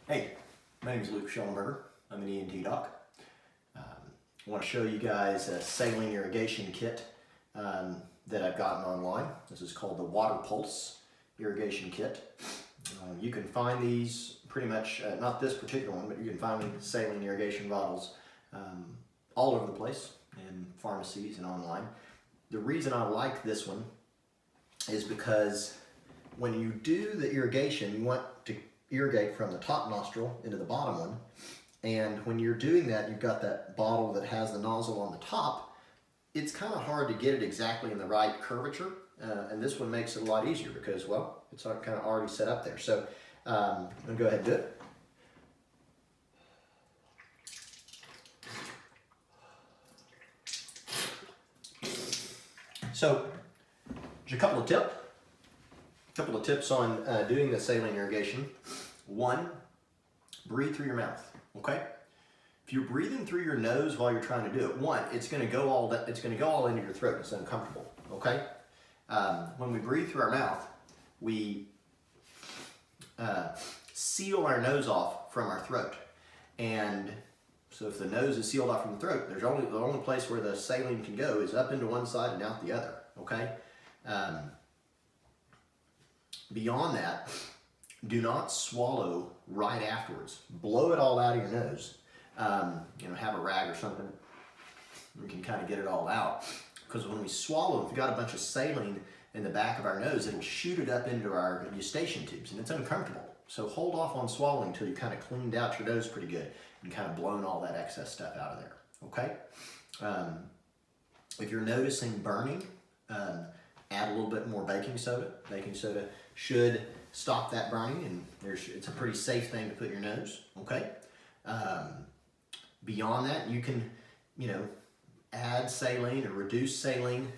Hey, my name is Luke Schellenberger. I'm an ENT doc. I want to show you guys a saline irrigation kit that I've gotten online. This is called the Water Pulse Irrigation Kit. You can find these pretty much, not this particular one, but you can find saline irrigation bottles all over the place in pharmacies and online. The reason I like this one is because when you do the irrigation, you want to irrigate from the top nostril into the bottom one. And when you're doing that, you've got that bottle that has the nozzle on the top. It's kind of hard to get it exactly in the right curvature. And this one makes it a lot easier because, well, it's kind of already set up there. So I'm going to go ahead and do it. So just a couple of tips on doing the saline irrigation. One, breathe through your mouth. Okay. If you're breathing through your nose while you're trying to do it, one, it's going to go all into your throat. It's uncomfortable. Okay. When we breathe through our mouth, we seal our nose off from our throat, and so if the nose is sealed off from the throat, the only place where the saline can go is up into one side and out the other. Okay. Beyond that, do not swallow right afterwards. Blow it all out of your nose. Have a rag or something. We can kind of get it all out. Because when we swallow, if we've got a bunch of saline in the back of our nose, it'll shoot it up into our eustachian tubes, and it's uncomfortable. So hold off on swallowing until you kind of cleaned out your nose pretty good and kind of blown all that excess stuff out of there. Okay? If you're noticing burning, add a little bit more baking soda. Baking soda should stop that burning, and it's a pretty safe thing to put in your nose. Okay. Beyond that, you can, add saline or reduce saline.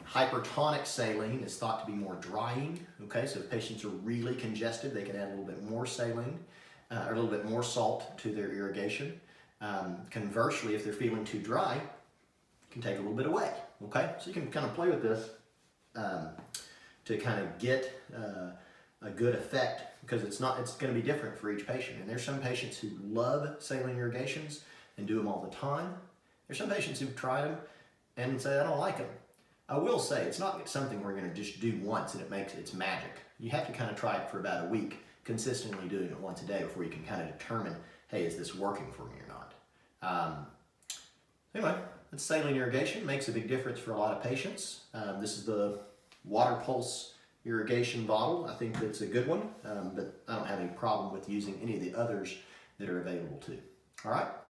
Hypertonic saline is thought to be more drying. Okay, so if patients are really congested, they can add a little bit more saline or a little bit more salt to their irrigation. Conversely, if they're feeling too dry, you can take a little bit away. Okay, so you can kind of play with this to kind of get a good effect, because it's going to be different for each patient. And there's some patients who love saline irrigations and do them all the time. There's some patients who've tried them and say, I don't like them. I will say, it's not something we're going to just do once and it's magic. You have to kind of try it for about a week, consistently doing it once a day before you can kind of determine, hey, is this working for me or not? Anyway, that's saline irrigation. Makes a big difference for a lot of patients. This is the Water Pulse Irrigation Bottle. I think that's a good one, but I don't have any problem with using any of the others that are available too. All right.